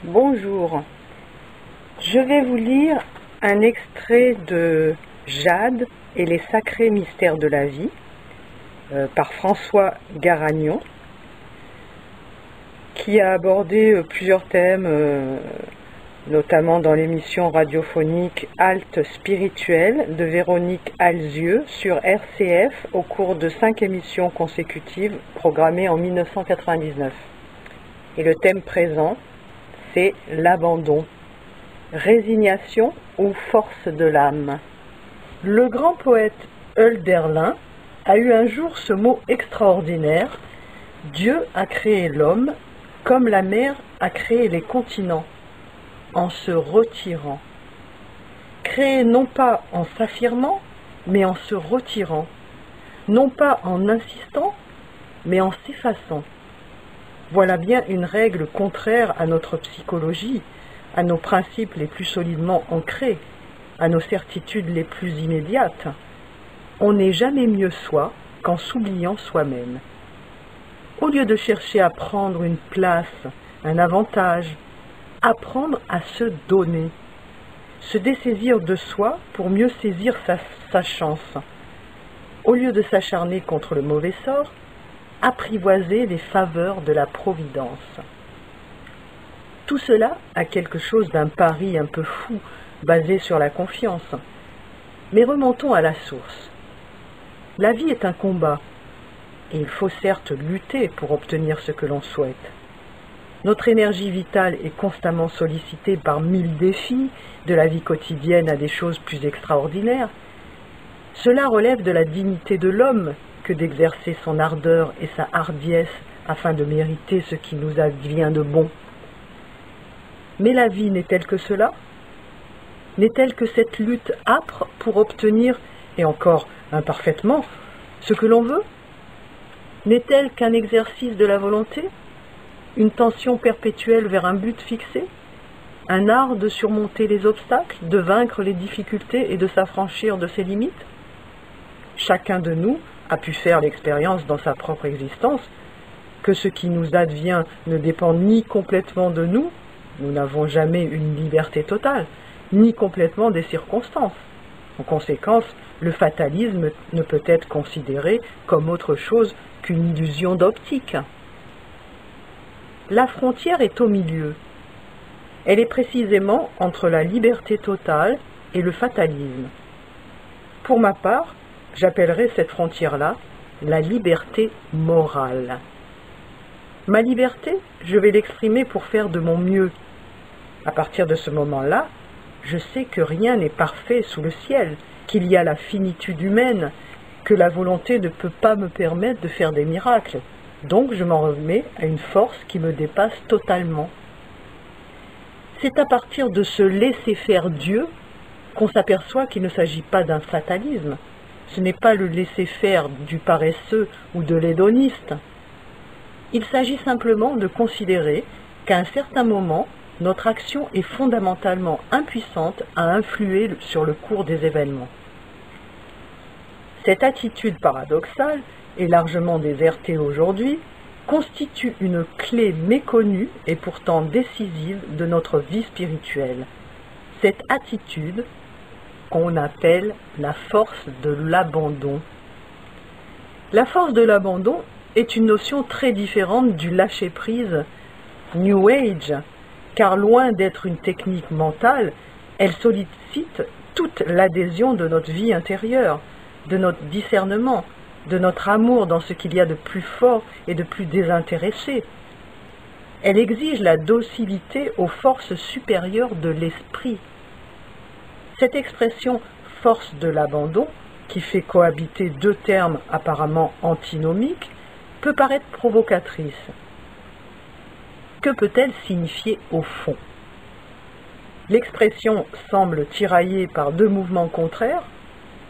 Bonjour, je vais vous lire un extrait de Jade et les sacrés mystères de la vie par François Garagnon, qui a abordé plusieurs thèmes, notamment dans l'émission radiophonique Halte spirituelle de Véronique Alzieux sur RCF au cours de 5 émissions consécutives programmées en 1999. Et le thème présent, c'est l'abandon, résignation ou force de l'âme. Le grand poète Hölderlin a eu un jour ce mot extraordinaire: Dieu a créé l'homme comme la mer a créé les continents, en se retirant. Créé non pas en s'affirmant, mais en se retirant, non pas en insistant, mais en s'effaçant. Voilà bien une règle contraire à notre psychologie, à nos principes les plus solidement ancrés, à nos certitudes les plus immédiates. On n'est jamais mieux soi qu'en s'oubliant soi-même. Au lieu de chercher à prendre une place, un avantage, apprendre à se donner, se dessaisir de soi pour mieux saisir sa chance. Au lieu de s'acharner contre le mauvais sort, apprivoiser les faveurs de la Providence. Tout cela a quelque chose d'un pari un peu fou, basé sur la confiance. Mais remontons à la source. La vie est un combat, et il faut certes lutter pour obtenir ce que l'on souhaite. Notre énergie vitale est constamment sollicitée par 1000 défis, de la vie quotidienne à des choses plus extraordinaires. Cela relève de la dignité de l'homme que d'exercer son ardeur et sa hardiesse afin de mériter ce qui nous advient de bon. Mais la vie n'est-elle que cela? N'est-elle que cette lutte âpre pour obtenir, et encore imparfaitement, ce que l'on veut? N'est-elle qu'un exercice de la volonté? Une tension perpétuelle vers un but fixé? Un art de surmonter les obstacles, de vaincre les difficultés et de s'affranchir de ses limites? Chacun de nous a pu faire l'expérience dans sa propre existence que ce qui nous advient ne dépend ni complètement de nous, nous n'avons jamais une liberté totale, ni complètement des circonstances. En conséquence, le fatalisme ne peut être considéré comme autre chose qu'une illusion d'optique. La frontière est au milieu. Elle est précisément entre la liberté totale et le fatalisme. Pour ma part, j'appellerai cette frontière-là la liberté morale. Ma liberté, je vais l'exprimer pour faire de mon mieux. À partir de ce moment-là, je sais que rien n'est parfait sous le ciel, qu'il y a la finitude humaine, que la volonté ne peut pas me permettre de faire des miracles. Donc je m'en remets à une force qui me dépasse totalement. C'est à partir de ce laisser faire Dieu qu'on s'aperçoit qu'il ne s'agit pas d'un fatalisme. Ce n'est pas le laisser-faire du paresseux ou de l'hédoniste. Il s'agit simplement de considérer qu'à un certain moment, notre action est fondamentalement impuissante à influer sur le cours des événements. Cette attitude paradoxale, et largement désertée aujourd'hui, constitue une clé méconnue et pourtant décisive de notre vie spirituelle. Cette attitude qu'on appelle la force de l'abandon. La force de l'abandon est une notion très différente du lâcher-prise New Age, car loin d'être une technique mentale, elle sollicite toute l'adhésion de notre vie intérieure, de notre discernement, de notre amour dans ce qu'il y a de plus fort et de plus désintéressé. Elle exige la docilité aux forces supérieures de l'esprit. Cette expression « force de l'abandon », qui fait cohabiter deux termes apparemment antinomiques, peut paraître provocatrice. Que peut-elle signifier au fond? L'expression semble tiraillée par deux mouvements contraires,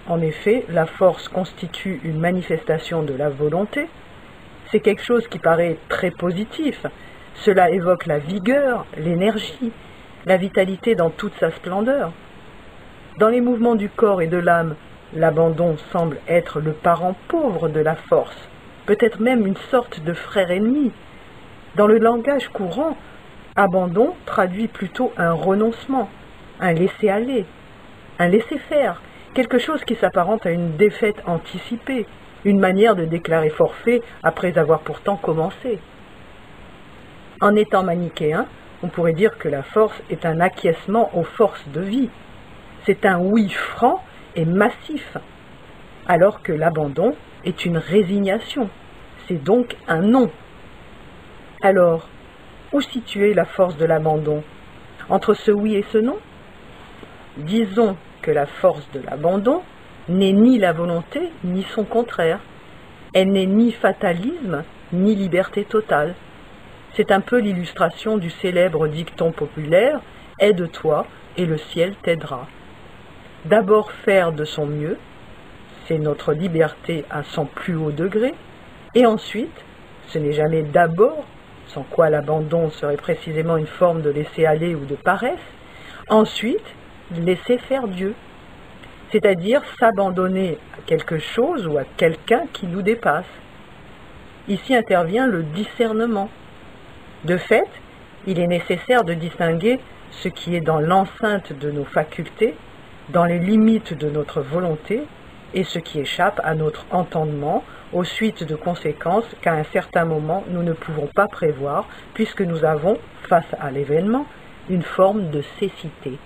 En effet, la force constitue une manifestation de la volonté. C'est quelque chose qui paraît très positif. Cela évoque la vigueur, l'énergie, la vitalité dans toute sa splendeur. Dans les mouvements du corps et de l'âme, l'abandon semble être le parent pauvre de la force, peut-être même une sorte de frère ennemi. Dans le langage courant, abandon traduit plutôt un renoncement, un laisser-aller, un laisser-faire, quelque chose qui s'apparente à une défaite anticipée, une manière de déclarer forfait après avoir pourtant commencé. En étant manichéen, on pourrait dire que la force est un acquiescement aux forces de vie. C'est un oui franc et massif, alors que l'abandon est une résignation. C'est donc un non. Alors, où situer la force de l'abandon? Entre ce oui et ce non? Disons que la force de l'abandon n'est ni la volonté, ni son contraire. Elle n'est ni fatalisme, ni liberté totale. C'est un peu l'illustration du célèbre dicton populaire « Aide-toi et le ciel t'aidera ». D'abord faire de son mieux, c'est notre liberté à son plus haut degré, et ensuite, ce n'est jamais d'abord, sans quoi l'abandon serait précisément une forme de laisser-aller ou de paresse, ensuite, laisser faire Dieu, c'est-à-dire s'abandonner à quelque chose ou à quelqu'un qui nous dépasse. Ici intervient le discernement. De fait, il est nécessaire de distinguer ce qui est dans l'enceinte de nos facultés, dans les limites de notre volonté, et ce qui échappe à notre entendement, aux suites de conséquences qu'à un certain moment nous ne pouvons pas prévoir, puisque nous avons, face à l'événement, une forme de cécité.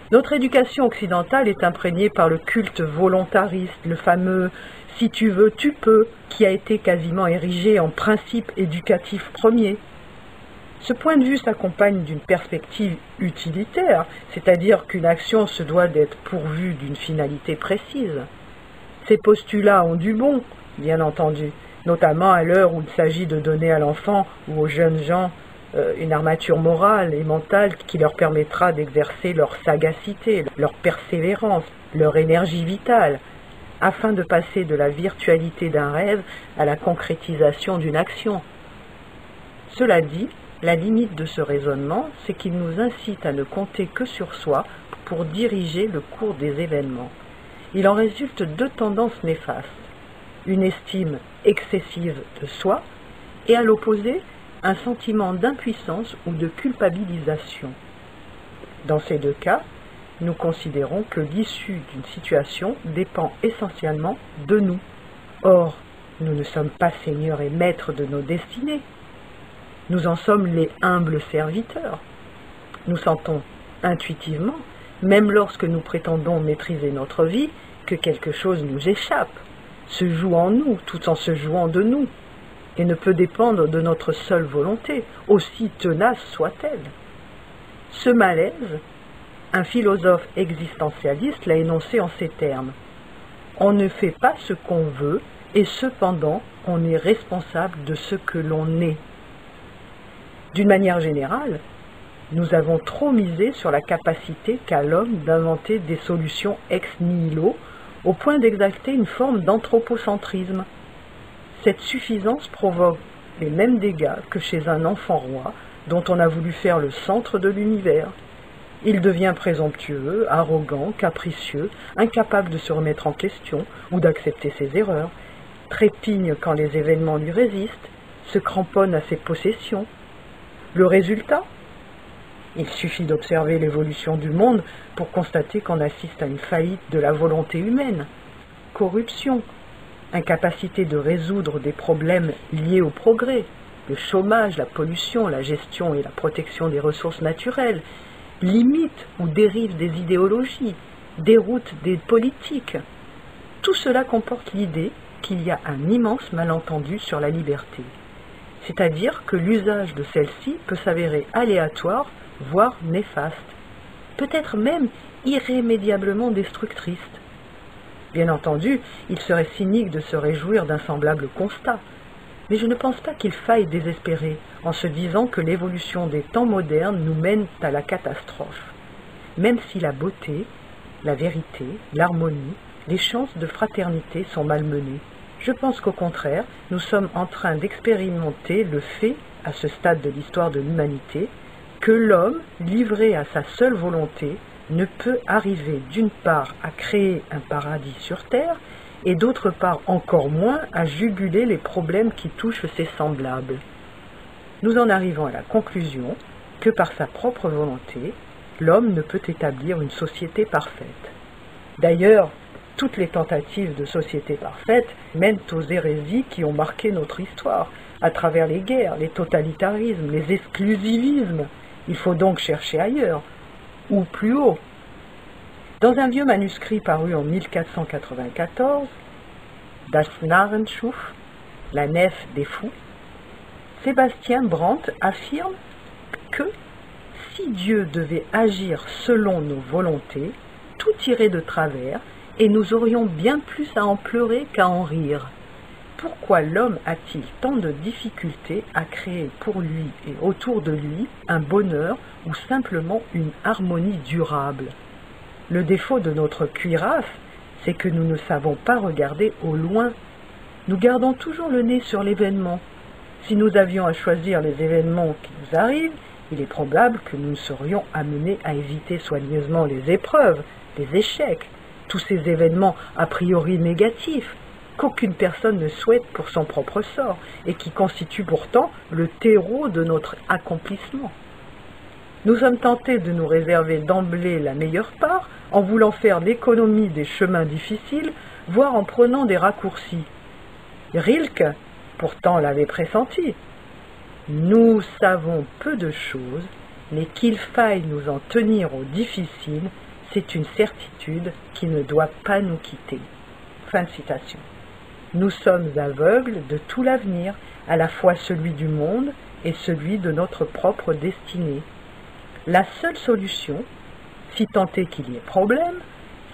Notre éducation occidentale est imprégnée par le culte volontariste, le fameux « si tu veux, tu peux », qui a été quasiment érigé en principe éducatif premier. Ce point de vue s'accompagne d'une perspective utilitaire, c'est-à-dire qu'une action se doit d'être pourvue d'une finalité précise. Ces postulats ont du bon, bien entendu, notamment à l'heure où il s'agit de donner à l'enfant ou aux jeunes gens une armature morale et mentale qui leur permettra d'exercer leur sagacité, leur persévérance, leur énergie vitale, afin de passer de la virtualité d'un rêve à la concrétisation d'une action. Cela dit, la limite de ce raisonnement, c'est qu'il nous incite à ne compter que sur soi pour diriger le cours des événements. Il en résulte deux tendances néfastes, une estime excessive de soi et à l'opposé, un sentiment d'impuissance ou de culpabilisation. Dans ces deux cas, nous considérons que l'issue d'une situation dépend essentiellement de nous. Or, nous ne sommes pas seigneurs et maîtres de nos destinées. Nous en sommes les humbles serviteurs. Nous sentons intuitivement, même lorsque nous prétendons maîtriser notre vie, que quelque chose nous échappe, se joue en nous tout en se jouant de nous, et ne peut dépendre de notre seule volonté, aussi tenace soit-elle. Ce malaise, un philosophe existentialiste l'a énoncé en ces termes. On ne fait pas ce qu'on veut, et cependant on est responsable de ce que l'on est. D'une manière générale, nous avons trop misé sur la capacité qu'a l'homme d'inventer des solutions ex nihilo, au point d'exalter une forme d'anthropocentrisme. Cette suffisance provoque les mêmes dégâts que chez un enfant roi dont on a voulu faire le centre de l'univers. Il devient présomptueux, arrogant, capricieux, incapable de se remettre en question ou d'accepter ses erreurs, trépigne quand les événements lui résistent, se cramponne à ses possessions. Le résultat ? Il suffit d'observer l'évolution du monde pour constater qu'on assiste à une faillite de la volonté humaine. Corruption, incapacité de résoudre des problèmes liés au progrès, le chômage, la pollution, la gestion et la protection des ressources naturelles, limites ou dérives des idéologies, déroute des politiques. Tout cela comporte l'idée qu'il y a un immense malentendu sur la liberté, c'est-à-dire que l'usage de celle-ci peut s'avérer aléatoire, voire néfaste, peut-être même irrémédiablement destructrice. Bien entendu, il serait cynique de se réjouir d'un semblable constat, mais je ne pense pas qu'il faille désespérer en se disant que l'évolution des temps modernes nous mène à la catastrophe, même si la beauté la vérité, l'harmonie, les chances de fraternité sont malmenées. Je pense qu'au contraire, nous sommes en train d'expérimenter le fait, à ce stade de l'histoire de l'humanité, que l'homme, livré à sa seule volonté, ne peut arriver d'une part à créer un paradis sur terre et d'autre part encore moins à juguler les problèmes qui touchent ses semblables. Nous en arrivons à la conclusion que par sa propre volonté, l'homme ne peut établir une société parfaite. D'ailleurs, toutes les tentatives de société parfaite mènent aux hérésies qui ont marqué notre histoire, à travers les guerres, les totalitarismes, les exclusivismes. Il faut donc chercher ailleurs, ou plus haut. Dans un vieux manuscrit paru en 1494, Das Narrenschuf, la nef des fous, Sébastien Brandt affirme que si Dieu devait agir selon nos volontés, tout irait de travers et nous aurions bien plus à en pleurer qu'à en rire. Pourquoi l'homme a-t-il tant de difficultés à créer pour lui et autour de lui un bonheur ou simplement une harmonie durable? Le défaut de notre cuirasse, c'est que nous ne savons pas regarder au loin. Nous gardons toujours le nez sur l'événement. Si nous avions à choisir les événements qui nous arrivent, il est probable que nous serions amenés à éviter soigneusement les épreuves, les échecs, tous ces événements a priori négatifs, qu'aucune personne ne souhaite pour son propre sort, et qui constituent pourtant le terreau de notre accomplissement. Nous sommes tentés de nous réserver d'emblée la meilleure part, en voulant faire l'économie des chemins difficiles, voire en prenant des raccourcis. Rilke, pourtant, l'avait pressenti. Nous savons peu de choses, mais qu'il faille nous en tenir au difficile, c'est une certitude qui ne doit pas nous quitter. Fin de citation. Nous sommes aveugles de tout l'avenir, à la fois celui du monde et celui de notre propre destinée. La seule solution, si tant est qu'il y ait problème,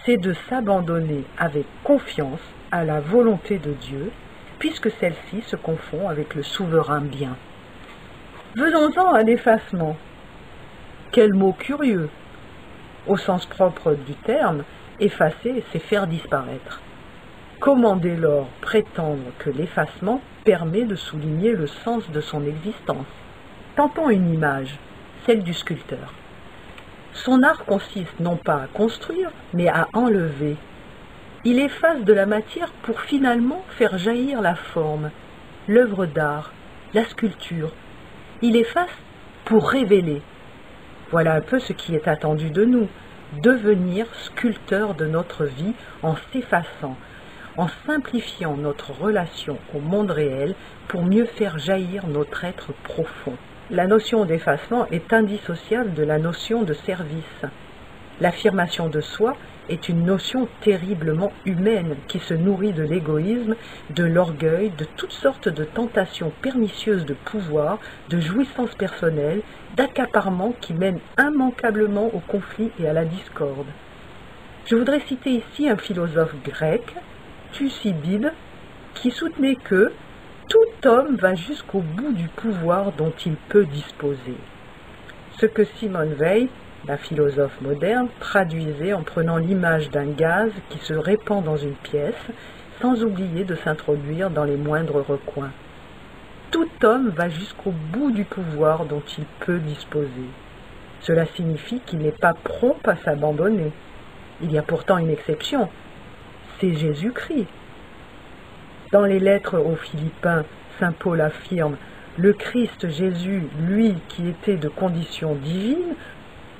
c'est de s'abandonner avec confiance à la volonté de Dieu, puisque celle-ci se confond avec le souverain bien. Venons-en à l'effacement. Quel mot curieux! Au sens propre du terme, effacer, c'est faire disparaître. Comment dès lors prétendre que l'effacement permet de souligner le sens de son existence? Tentons une image, celle du sculpteur. Son art consiste non pas à construire, mais à enlever. Il efface de la matière pour finalement faire jaillir la forme, l'œuvre d'art, la sculpture. Il efface pour révéler. Voilà un peu ce qui est attendu de nous, devenir sculpteur de notre vie en s'effaçant, en simplifiant notre relation au monde réel pour mieux faire jaillir notre être profond. La notion d'effacement est indissociable de la notion de service. L'affirmation de soi est une notion terriblement humaine qui se nourrit de l'égoïsme, de l'orgueil, de toutes sortes de tentations pernicieuses de pouvoir, de jouissances personnelles, d'accaparement qui mènent immanquablement au conflit et à la discorde. Je voudrais citer ici un philosophe grec, Thucydide, qui soutenait que tout homme va jusqu'au bout du pouvoir dont il peut disposer. Ce que Simone Weil, la philosophe moderne, traduisait en prenant l'image d'un gaz qui se répand dans une pièce, sans oublier de s'introduire dans les moindres recoins. Tout homme va jusqu'au bout du pouvoir dont il peut disposer. Cela signifie qu'il n'est pas prompt à s'abandonner. Il y a pourtant une exception, c'est Jésus-Christ. Dans les lettres aux Philippiens, saint Paul affirme « Le Christ Jésus, lui qui était de condition divine,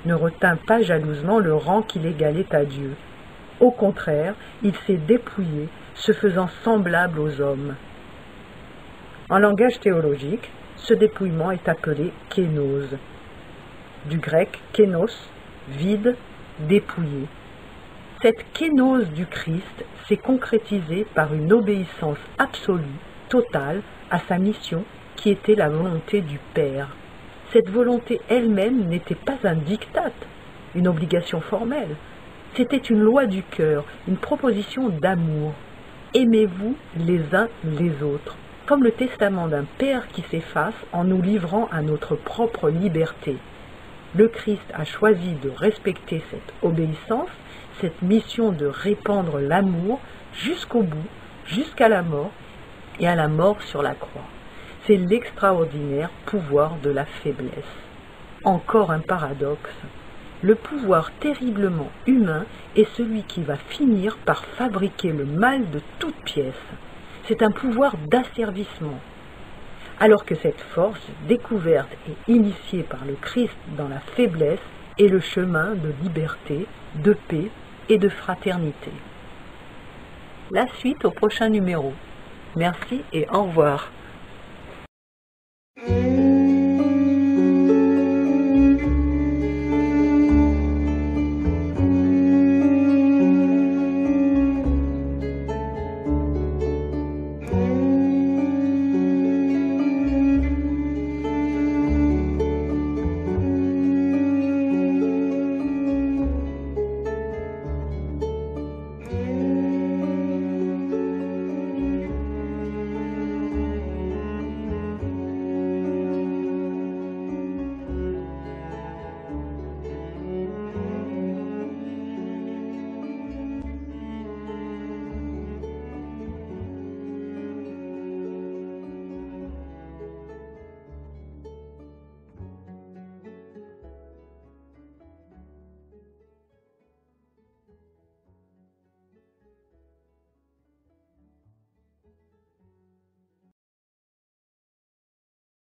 ne retint pas jalousement le rang qu'il égalait à Dieu. Au contraire, il s'est dépouillé, se faisant semblable aux hommes. » En langage théologique, ce dépouillement est appelé kénose. Du grec kénos, vide, dépouillé. Cette kénose du Christ s'est concrétisée par une obéissance absolue, totale, à sa mission qui était la volonté du Père. Cette volonté elle-même n'était pas un diktat, une obligation formelle. C'était une loi du cœur, une proposition d'amour. Aimez-vous les uns les autres, comme le testament d'un Père qui s'efface en nous livrant à notre propre liberté. Le Christ a choisi de respecter cette obéissance cette mission de répandre l'amour jusqu'au bout, jusqu'à la mort, et à la mort sur la croix. C'est l'extraordinaire pouvoir de la faiblesse. Encore un paradoxe. Le pouvoir terriblement humain est celui qui va finir par fabriquer le mal de toutes pièces. C'est un pouvoir d'asservissement. Alors que cette force découverte et initiée par le Christ dans la faiblesse est le chemin de liberté, de paix et de fraternité. La suite au prochain numéro. Merci et au revoir.